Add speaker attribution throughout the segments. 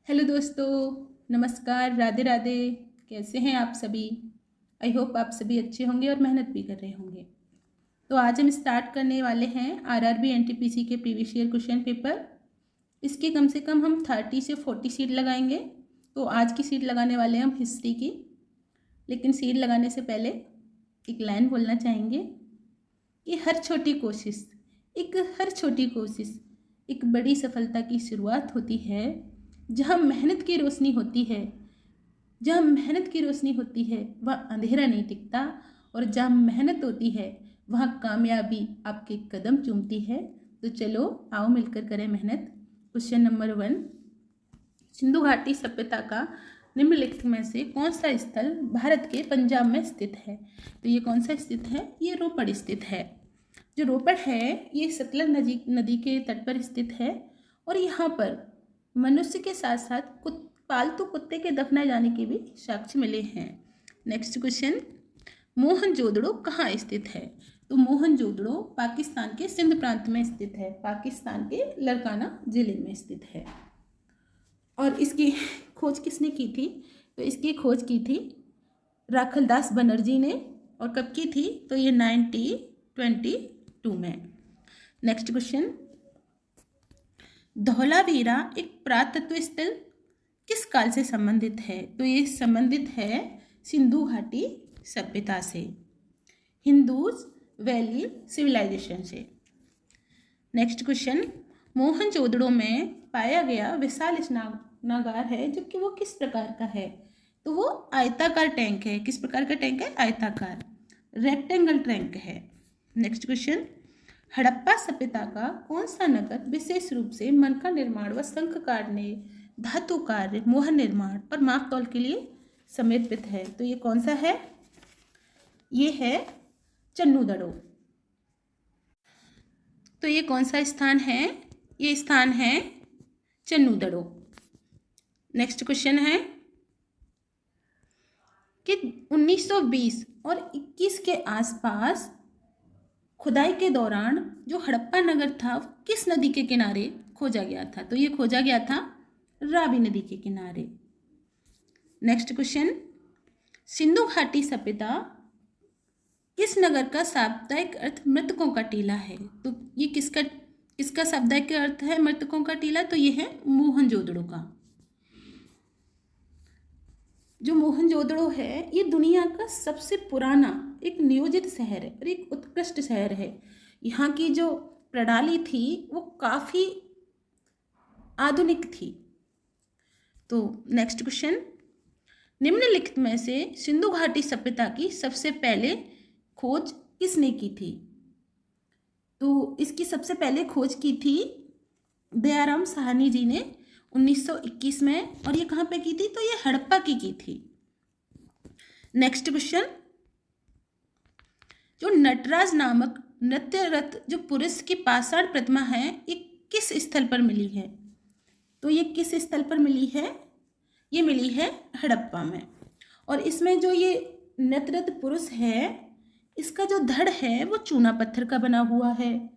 Speaker 1: Hello दोस्तों, नमस्कार, राधे राधे। कैसे हैं आप सभी? आई होप आप सभी अच्छे होंगे और मेहनत भी कर रहे होंगे। तो आज हम स्टार्ट करने वाले हैं आरआरबी एनटीपीसी के प्रीवियस ईयर क्वेश्चन पेपर। इसके कम से कम हम 30 से 40 सीट लगाएंगे। तो आज की सीट लगाने वाले हैं हम हिस्ट्री की। लेकिन सीट लगाने से पहले एक लाइन बोलना चाहेंगे कि हर छोटी कोशिश एक बड़ी सफलता की शुरुआत होती है। जहाँ मेहनत की रोशनी होती है वह अंधेरा नहीं टिकता, और जहाँ मेहनत होती है वहाँ कामयाबी आपके कदम चूमती है। तो चलो आओ मिलकर करें मेहनत। क्वेश्चन नंबर 1, सिंधु घाटी सभ्यता का निम्नलिखित में से कौन सा स्थल भारत के पंजाब में स्थित है? तो ये कौन सा स्थित है? ये रोपड़ स्थित है। जो रोपड़ है ये सतलज नदी के तट पर स्थित है, और यहाँ पर मनुष्य के साथ साथ पालतू कुत्ते के दफनाए जाने के भी साक्ष्य मिले हैं। नेक्स्ट क्वेश्चन, मोहनजोदड़ो कहाँ स्थित है? तो मोहनजोदड़ो पाकिस्तान के सिंध प्रांत में स्थित है, पाकिस्तान के लरकाना जिले में स्थित है। और इसकी खोज किसने की थी? तो इसकी खोज की थी राखलदास बनर्जी ने। और कब की थी? तो ये 1922 में। नेक्स्ट क्वेश्चन, धौलावीरा एक पुरातत्व स्थल किस काल से संबंधित है? तो ये संबंधित है सिंधु घाटी सभ्यता से, हिंदूज वैली सिविलाइजेशन से। नेक्स्ट क्वेश्चन, मोहनजोदड़ो में पाया गया विशाल स्नानागार है जो कि वो किस प्रकार का है? तो वो आयताकार टैंक है। किस प्रकार का टैंक है? आयताकार, रेक्टेंगल टैंक है। नेक्स्ट क्वेश्चन, हड़प्पा सभ्यता का कौन सा नगर विशेष रूप से मन का निर्माण व शंख काटने, धातु कार्य, मोहन निर्माण और माप तौल के लिए समर्पित है? तो ये कौन सा है? ये है चन्नूदड़ो। तो ये कौन सा स्थान है? ये स्थान है चन्नूदड़ो। नेक्स्ट क्वेश्चन है कि 1920 और 21 के आसपास खुदाई के दौरान जो हड़प्पा नगर था वो किस नदी के किनारे खोजा गया था? तो ये खोजा गया था रावी नदी के किनारे। नेक्स्ट क्वेश्चन, सिंधु घाटी सभ्यता किस नगर का शाब्दिक अर्थ मृतकों का टीला है? तो ये किसका शाब्दिक अर्थ है मृतकों का टीला? तो ये है मोहनजोदड़ो का। जो मोहनजोदड़ो है ये दुनिया का सबसे पुराना एक नियोजित शहर है और एक उत्कृष्ट शहर है। यहाँ की जो प्रणाली थी वो काफ़ी आधुनिक थी। तो नेक्स्ट क्वेश्चन, निम्नलिखित में से सिंधु घाटी सभ्यता की सबसे पहले खोज किसने की थी? तो इसकी सबसे पहले खोज की थी दयाराम साहनी जी ने 1921 में। और ये कहाँ पे की थी? तो ये हड़प्पा की थी। नेक्स्ट क्वेश्चन, जो नटराज नामक नृत्यरत जो पुरुष की पाषाण प्रतिमा है ये किस स्थल पर मिली है? तो ये किस स्थल पर मिली है? ये मिली है हड़प्पा में। और इसमें जो ये नृत्यरत पुरुष है इसका जो धड़ है वो चूना पत्थर का बना हुआ है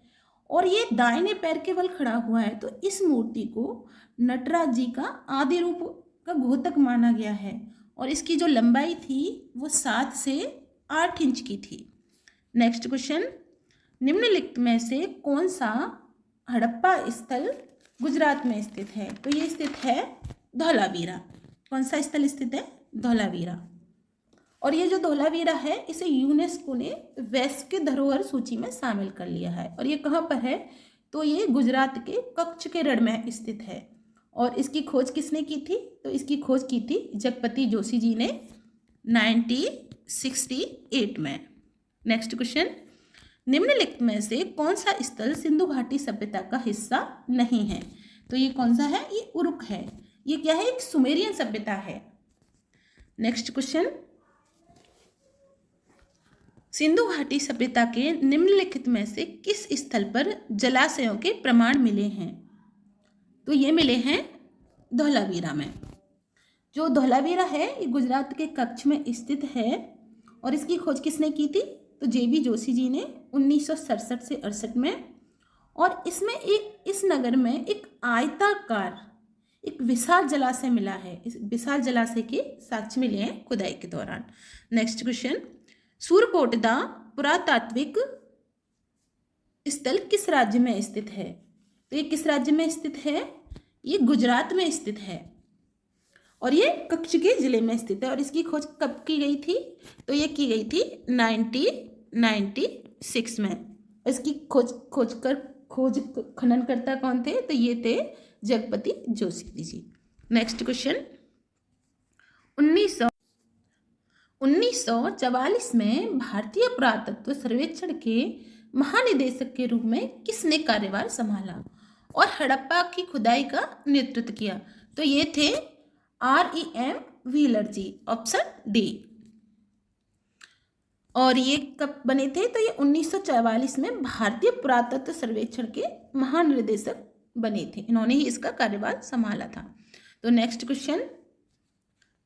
Speaker 1: और ये दाहिने पैर के बल खड़ा हुआ है। तो इस मूर्ति को नटराज जी का आदि रूप का घोतक माना गया है और इसकी जो लंबाई थी वो 7 से 8 इंच की थी। नेक्स्ट क्वेश्चन, निम्नलिखित में से कौन सा हड़प्पा स्थल गुजरात में स्थित है? तो ये स्थित है धौलावीरा। कौन सा स्थल स्थित है? धौलावीरा। और ये जो धौलावीरा है इसे यूनेस्को ने वैश्विक की धरोहर सूची में शामिल कर लिया है। और ये कहाँ पर है? तो ये गुजरात के कच्छ के रण में स्थित है। और इसकी खोज किसने की थी? तो इसकी खोज की थी जगपति जोशी जी ने 1968 में। नेक्स्ट क्वेश्चन, निम्नलिखित में से कौन सा स्थल सिंधु घाटी सभ्यता का हिस्सा नहीं है? तो ये कौन सा है? ये उरुक है। ये क्या है? एक सुमेरियन सभ्यता है। नेक्स्ट क्वेश्चन, सिंधु घाटी सभ्यता के निम्नलिखित में से किस स्थल पर जलाशयों के प्रमाण मिले हैं? तो ये मिले हैं धौलावीरा में। जो धौलावीरा है ये गुजरात के कच्छ में स्थित है और इसकी खोज किसने की थी? तो जेबी जोशी जी ने 1967 से 68 में। और इसमें इस नगर में एक आयताकार एक विशाल जलाशय मिला है। इस विशाल जलाशय के साक्ष्य मिले हैं खुदाई के दौरान। नेक्स्ट क्वेश्चन, सूर्यकोटदा पुरातात्विक स्थल किस राज्य में स्थित है? तो ये किस राज्य में स्थित है? ये गुजरात में स्थित है और ये कच्छ के जिले में स्थित है। और इसकी खोज कब की गई थी? तो ये की गई थी 1996 में। इसकी खोज खननकर्ता कौन थे? तो ये थे जगपति जोशी जी। नेक्स्ट क्वेश्चन, 1944 में भारतीय पुरातत्व सर्वेक्षण के महानिदेशक के रूप में किसने कार्यभार संभाला और हड़प्पा की खुदाई का नेतृत्व किया? तो ये थे REM व्हीलर जी, ऑप्शन डी। और ये कब बने थे? तो ये 1944 में भारतीय पुरातत्व सर्वेक्षण के महानिदेशक बने थे। इन्होंने ही इसका कार्यभार संभाला था। तो नेक्स्ट क्वेश्चन,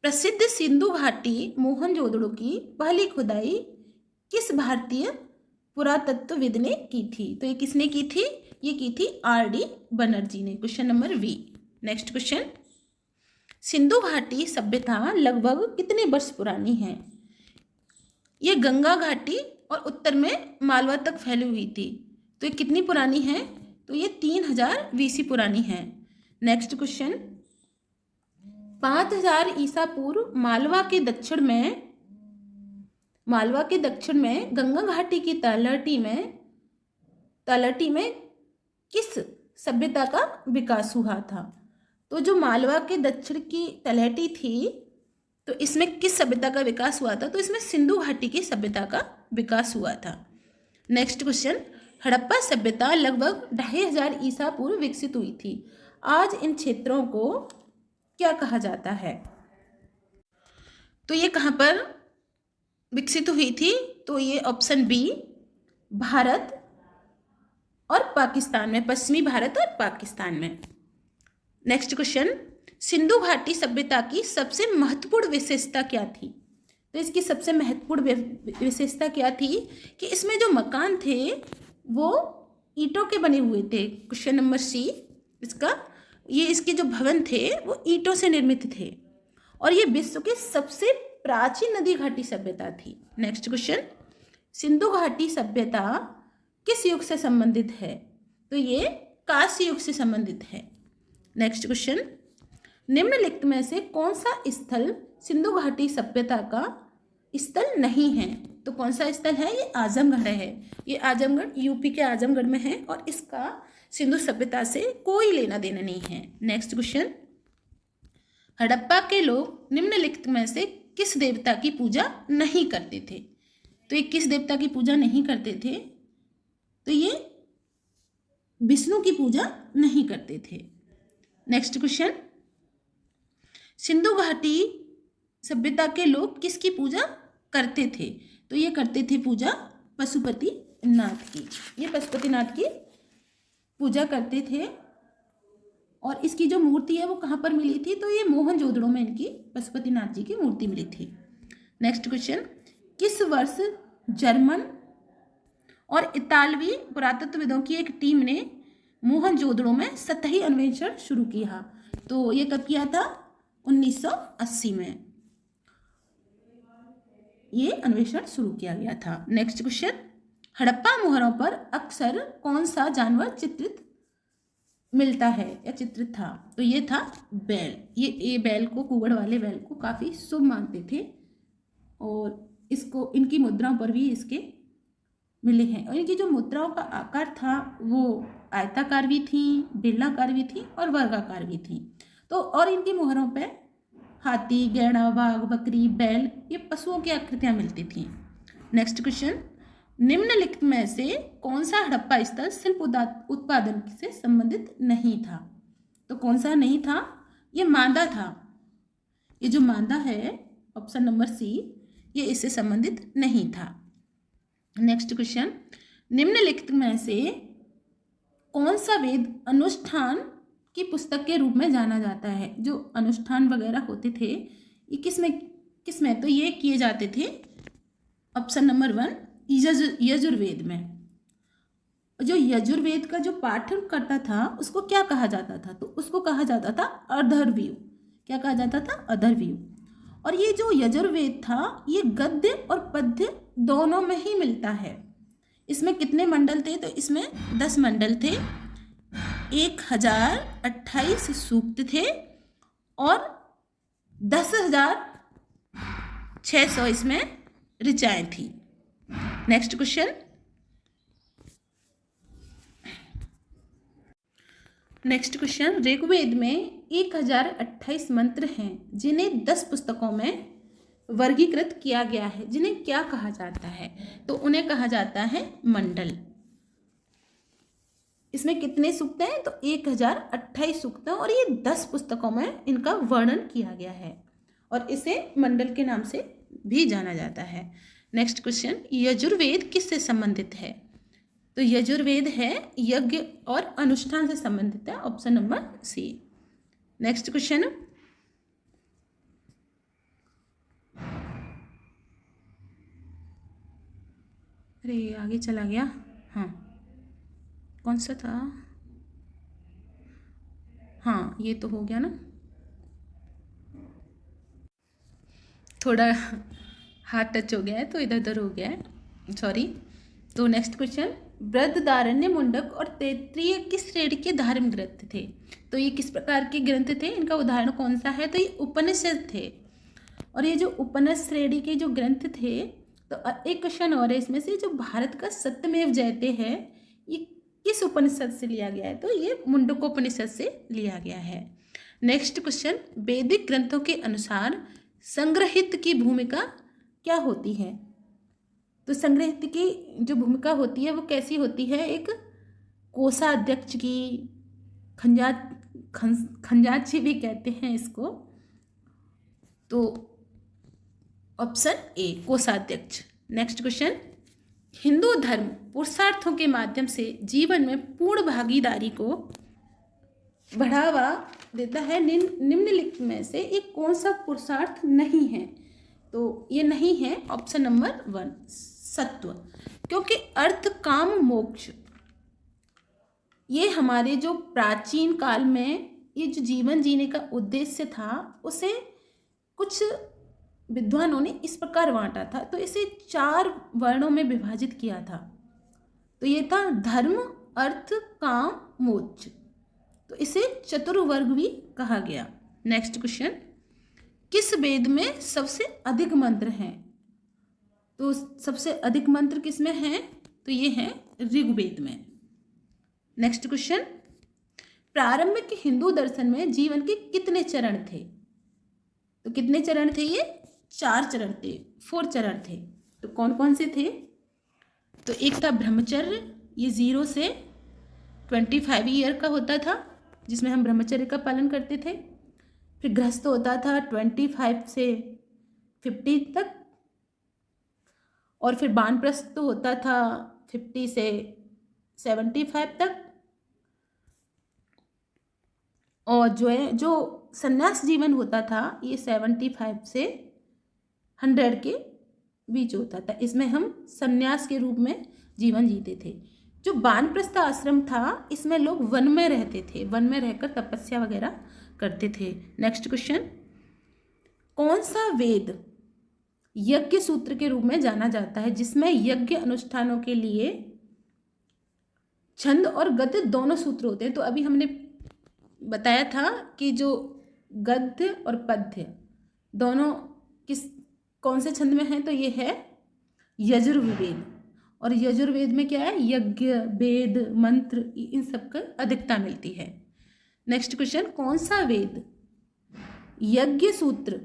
Speaker 1: प्रसिद्ध सिंधु घाटी मोहनजोदड़ो की पहली खुदाई किस भारतीय पुरातत्वविद ने की थी? तो ये किसने की थी? ये की थी RD बनर्जी ने। Question number B. Next question, Sindhu घाटी सभ्यता लगभग कितने वर्ष पुरानी है? ये गंगा घाटी और उत्तर में मालवा तक फैली हुई थी। तो ये कितनी पुरानी है? तो ये 3000 BC पुरानी है। नेक्स्ट क्वेश्चन, 5000 ईसा पूर्व मालवा के दक्षिण में गंगा घाटी की तलहटी में किस सभ्यता का विकास हुआ था? तो जो मालवा के दक्षिण की तलहटी थी, तो इसमें किस सभ्यता का विकास हुआ था? तो इसमें सिंधु घाटी की सभ्यता का विकास हुआ था। नेक्स्ट क्वेश्चन, हड़प्पा सभ्यता लगभग 2500 ईसा पूर्व विकसित हुई थी। आज इन क्षेत्रों को क्या कहा जाता है? तो ये कहाँ पर विकसित हुई थी? तो ये ऑप्शन बी, भारत और पाकिस्तान में, पश्चिमी भारत और पाकिस्तान में। नेक्स्ट क्वेश्चन, सिंधु घाटी सभ्यता की सबसे महत्वपूर्ण विशेषता क्या थी? तो इसकी सबसे महत्वपूर्ण विशेषता क्या थी कि इसमें जो मकान थे वो ईंटों के बने हुए थे। क्वेश्चन नंबर सी, इसके जो भवन थे वो ईंटों से निर्मित थे और ये विश्व की सबसे प्राचीन नदी घाटी सभ्यता थी। नेक्स्ट क्वेश्चन, सिंधु घाटी सभ्यता किस युग से संबंधित है? तो ये कांस्य युग से संबंधित है। नेक्स्ट क्वेश्चन, निम्नलिखित में से कौन सा स्थल सिंधु घाटी सभ्यता का स्थल नहीं है? तो कौन सा स्थल है? ये आजमगढ़ है। ये आजमगढ़ यूपी के आजमगढ़ में है और इसका सिंधु सभ्यता से कोई लेना देना नहीं है। नेक्स्ट क्वेश्चन, हड़प्पा के लोग निम्नलिखित में से किस देवता की पूजा नहीं करते थे? तो ये किस देवता की पूजा नहीं करते थे? तो ये विष्णु की पूजा नहीं करते थे। नेक्स्ट क्वेश्चन, सिंधु घाटी सभ्यता के लोग किसकी पूजा करते थे? तो ये करते थे पूजा पशुपतिनाथ की। ये पशुपतिनाथ की पूजा करते थे और इसकी जो मूर्ति है वो कहाँ पर मिली थी? तो ये मोहनजोदड़ो में इनकी पशुपतिनाथ जी की मूर्ति मिली थी। नेक्स्ट क्वेश्चन, किस वर्ष जर्मन और इतालवी पुरातत्वविदों की एक टीम ने मोहनजोदड़ो में सतही अन्वेषण शुरू किया? तो ये कब किया था? 1980 में ये अन्वेषण शुरू किया गया था। नेक्स्ट क्वेश्चन, हड़प्पा मोहरों पर अक्सर कौन सा जानवर चित्रित मिलता है या चित्रित था? तो ये था बैल। ये बैल को, कुगड़ वाले बैल को काफ़ी शुभ मानते थे और इसको, इनकी मुद्राओं पर भी इसके मिले हैं। और इनकी जो मुद्राओं का आकार था वो आयताकार भी थी, बेलनाकार भी थी और वर्गाकार भी थी। तो और इनकी मोहरों पे हाथी, गैड़ा, बाघ, बकरी, बैल, ये पशुओं की आकृतियां मिलती थी। नेक्स्ट क्वेश्चन, निम्नलिखित में से कौन सा हड़प्पा स्थल शिल्प उत्पादन से संबंधित नहीं था? तो कौन सा नहीं था? ये मांदा था। ये जो मांदा है, ऑप्शन नंबर सी, ये इससे संबंधित नहीं था। नेक्स्ट क्वेश्चन, निम्नलिखित में से कौन सा वेद अनुष्ठान की पुस्तक के रूप में जाना जाता है? जो अनुष्ठान वगैरह होते थे ये किसमें? तो ये किए जाते थे ऑप्शन नंबर 1 यजुर्वेद में। जो यजुर्वेद का जो पाठन करता था उसको क्या कहा जाता था? तो उसको कहा जाता था अथर्वणवेद। क्या कहा जाता था? अथर्वणवेद। और ये जो यजुर्वेद था ये गद्य और पद्य दोनों में ही मिलता है। इसमें कितने मंडल थे? तो इसमें 10 मंडल थे, 1028 सूक्त थे और 10,600 इसमें ऋचाएं थी। Next question. ऋग्वेद में 1028 मंत्र हैं जिन्हें 10 पुस्तकों में वर्गीकृत किया गया है। जिन्हें क्या कहा जाता है? तो उन्हें कहा जाता है मंडल। इसमें कितने सूक्त हैं? तो 1028 सूक्त हैं और ये 10 पुस्तकों में इनका वर्णन किया गया है और इसे मंडल के नाम से भी जाना जाता है। नेक्स्ट क्वेश्चन, यजुर्वेद किससे संबंधित है? तो यजुर्वेद है यज्ञ और अनुष्ठान से संबंधित है, option number C. Next question, अरे आगे चला गया। हाँ, कौन सा था? हाँ, ये तो हो गया ना, थोड़ा हाथ टच हो गया है तो इधर उधर हो गया है, सॉरी। तो नेक्स्ट क्वेश्चन, बृहदारण्य, मुंडक और तैत्तिरीय किस श्रेणी के धार्मिक ग्रंथ थे? तो ये किस प्रकार के ग्रंथ थे? इनका उदाहरण कौन सा है? तो ये उपनिषद थे। और ये जो उपनिषद श्रेणी के जो ग्रंथ थे, तो एक क्वेश्चन और है इसमें से, जो भारत का सत्यमेव जयते है ये किस उपनिषद से लिया गया है? तो ये मुंडकोपनिषद से लिया गया है। नेक्स्ट क्वेश्चन, वैदिक ग्रंथों के अनुसार संग्रहित की भूमिका क्या होती है? तो संग्रहित की जो भूमिका होती है वो कैसी होती है? एक कोषाध्यक्ष की, खजांची भी कहते हैं इसको, तो ऑप्शन ए कोषाध्यक्ष। नेक्स्ट क्वेश्चन, हिंदू धर्म पुरुषार्थों के माध्यम से जीवन में पूर्ण भागीदारी को बढ़ावा देता है। निम्नलिखित में से एक कौन सा पुरुषार्थ नहीं है? तो ये नहीं है, ऑप्शन नंबर 1 सत्व। क्योंकि अर्थ, काम, मोक्ष ये हमारे जो प्राचीन काल में ये जो जीवन जीने का उद्देश्य था उसे कुछ विद्वानों ने इस प्रकार बांटा था। तो इसे 4 वर्णों में विभाजित किया था। तो ये था धर्म, अर्थ, काम, मोक्ष। तो इसे चतुर्वर्ग भी कहा गया। नेक्स्ट क्वेश्चन, किस वेद में सबसे अधिक मंत्र हैं? तो सबसे अधिक मंत्र किस में हैं? तो ये हैं ऋग्वेद में। नेक्स्ट क्वेश्चन, प्रारंभिक हिंदू दर्शन में जीवन के कितने चरण थे? तो कितने चरण थे? ये 4 चरण थे, 4 चरण थे। तो कौन कौन से थे? तो एक था ब्रह्मचर्य, ये 0 से 25 ईयर का होता था जिसमें हम ब्रह्मचर्य का पालन करते थे। फिर गृहस्थ होता था 25 से 50 तक, और फिर वानप्रस्थ होता था 50 से 75 तक, और जो संन्यास जीवन होता था ये 75 से 100 के बीच होता था। इसमें हम संन्यास के रूप में जीवन जीते थे। जो वानप्रस्थ आश्रम था इसमें लोग वन में रहते थे, वन में रहकर तपस्या वगैरह करते थे। नेक्स्ट क्वेश्चन, कौन सा वेद यज्ञ सूत्र के रूप में जाना जाता है जिसमें यज्ञ अनुष्ठानों के लिए छंद और गद्य दोनों सूत्र होते हैं? तो अभी हमने बताया था कि जो गद्य और पद्य दोनों कौन से छंद में हैं? तो ये है यजुर्वेद। और यजुर्वेद में क्या है? यज्ञ, वेद, मंत्र, इन सब का अधिकता मिलती है। नेक्स्ट क्वेश्चन, कौन सा वेद यज्ञ सूत्र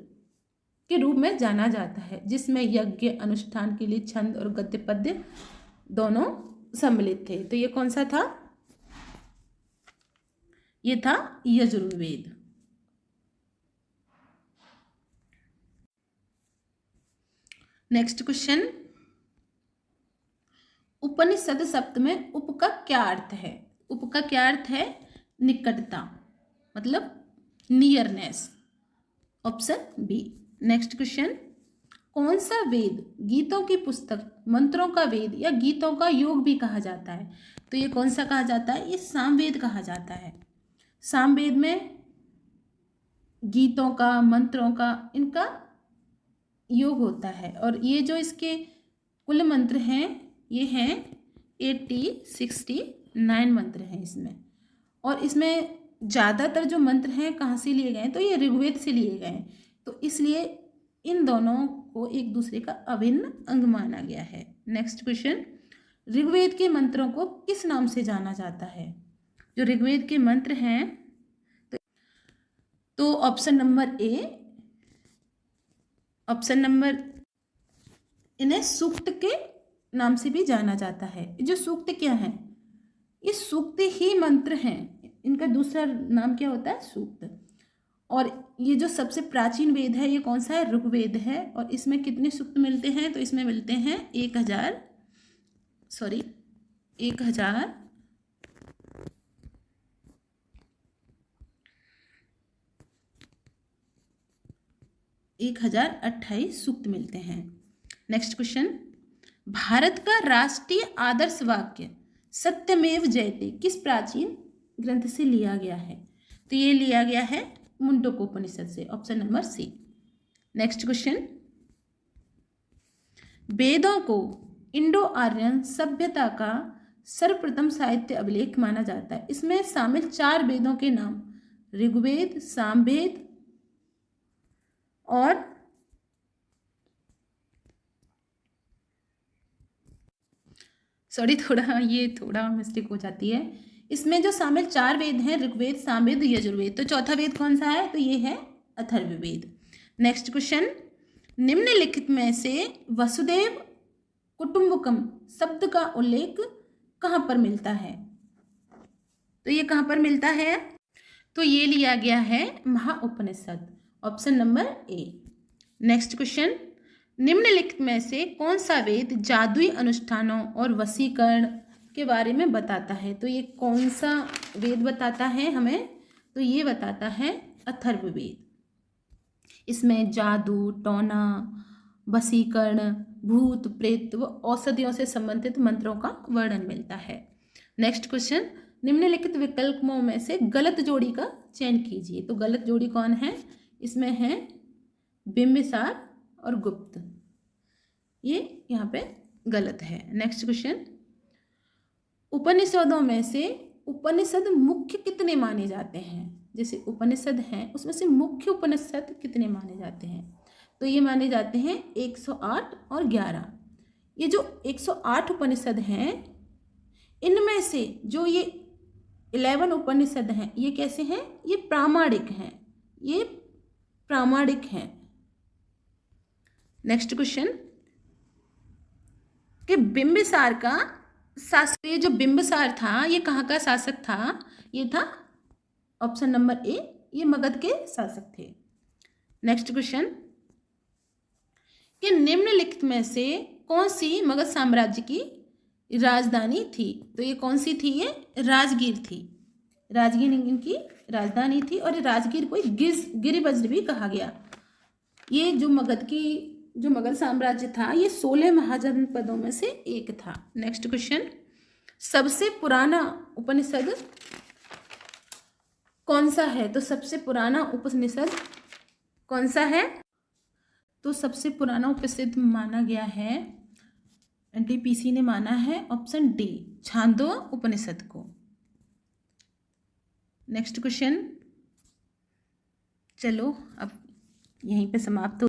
Speaker 1: के रूप में जाना जाता है जिसमें यज्ञ अनुष्ठान के लिए छंद और गद्य पद्य दोनों सम्मिलित थे? तो ये कौन सा था? ये था यजुर्वेद। नेक्स्ट क्वेश्चन, उपनिषद शब्द में उप का क्या अर्थ है? उप का क्या अर्थ है? निकटता, मतलब nearness, option B. Next question, कौन सा वेद गीतों की पुस्तक, मंत्रों का वेद या गीतों का योग भी कहा जाता है? तो ये कौन सा कहा जाता है? ये सामवेद कहा जाता है। सामवेद में गीतों का, मंत्रों का, इनका योग होता है। और ये जो इसके कुल मंत्र हैं ये हैं 69 मंत्र हैं इसमें। और इसमें ज़्यादातर जो मंत्र हैं कहाँ से लिए गए हैं? तो ये ऋग्वेद से लिए गए हैं। तो इसलिए इन दोनों को एक दूसरे का अभिन्न अंग माना गया है। नेक्स्ट क्वेश्चन, ऋग्वेद के मंत्रों को किस नाम से जाना जाता है? जो ऋग्वेद के मंत्र हैं तो ऑप्शन नंबर ए, ऑप्शन नंबर, इन्हें सूक्त के नाम से भी जाना जाता है। जो सूक्त क्या है? ये सूक्त ही मंत्र हैं, इनका दूसरा नाम क्या होता है? सूक्त। और ये जो सबसे प्राचीन वेद है ये कौन सा है? ऋग्वेद है। और इसमें कितने सूक्त मिलते हैं? तो इसमें मिलते हैं 1000 1028 सूक्त मिलते हैं। नेक्स्ट क्वेश्चन, भारत का राष्ट्रीय आदर्श वाक्य सत्यमेव जयते किस प्राचीन ग्रंथ से लिया गया है? तो ये लिया गया है मुंडकोपनिषद से, option number C. Next question, वेदों को इंडो आर्यन सभ्यता का सर्वप्रथम साहित्य अभिलेख माना जाता है। इसमें शामिल 4 वेदों के नाम ऋग्वेद, सामवेद और थोड़ा मिस्टेक हो जाती है। इसमें जो शामिल 4 वेद हैं ऋग्वेद, सामवेद, यजुर्वेद, तो चौथा वेद कौन सा है? तो ये है अथर्ववेद। नेक्स्ट क्वेश्चन, निम्नलिखित में से वसुदेव कुटुंबकम शब्द का उल्लेख कहाँ पर मिलता है? तो ये कहाँ पर मिलता है? तो ये लिया गया है Mahopanishad, option number A. Next question, निम्नलिखित में से कौन सा वेद जादुई अनुष्ठानों और वशीकरण के बारे में बताता है? तो ये कौन सा वेद बताता है हमें? तो ये बताता है अथर्ववेद। इसमें जादू, टोना, वशीकरण, भूत प्रेत व औषधियों से संबंधित मंत्रों का वर्णन मिलता है। नेक्स्ट क्वेश्चन, निम्नलिखित विकल्पों में से गलत जोड़ी का चयन कीजिए। तो गलत जोड़ी कौन है? इसमें है बिंबिसार और गुप्त, ये यहाँ पे गलत है। नेक्स्ट क्वेश्चन, उपनिषदों में से उपनिषद मुख्य कितने माने जाते हैं? जैसे उपनिषद हैं उसमें से मुख्य उपनिषद कितने माने जाते हैं? तो ये माने जाते हैं 108 और 11। ये जो 108 उपनिषद हैं इनमें से जो ये 11 उपनिषद हैं ये कैसे हैं? ये प्रामाणिक हैं, ये प्रामाणिक हैं। नेक्स्ट क्वेश्चन, कि बिंबिसार का शासक, ये जो बिंबिसार था ये कहाँ का शासक था? ये था ऑप्शन नंबर ए, ये मगध के शासक थे। नेक्स्ट क्वेश्चन, कि निम्नलिखित में से कौन सी मगध साम्राज्य की राजधानी थी? तो ये कौन सी थी? ये राजगीर थी। राजगीर इनकी राजधानी थी और राजगीर को गिरिवज्र भी कहा गया। ये जो मगध साम्राज्य था ये 16 महाजनपदों में से एक था। नेक्स्ट क्वेश्चन, सबसे पुराना उपनिषद कौन सा है? तो सबसे पुराना उपनिषद कौन सा है? तो सबसे पुराना उपनिषद माना गया है, एनटीपीसी ने माना है ऑप्शन डी, छांदो उपनिषद को। नेक्स्ट क्वेश्चन, चलो अब यहीं पे समाप्त हो।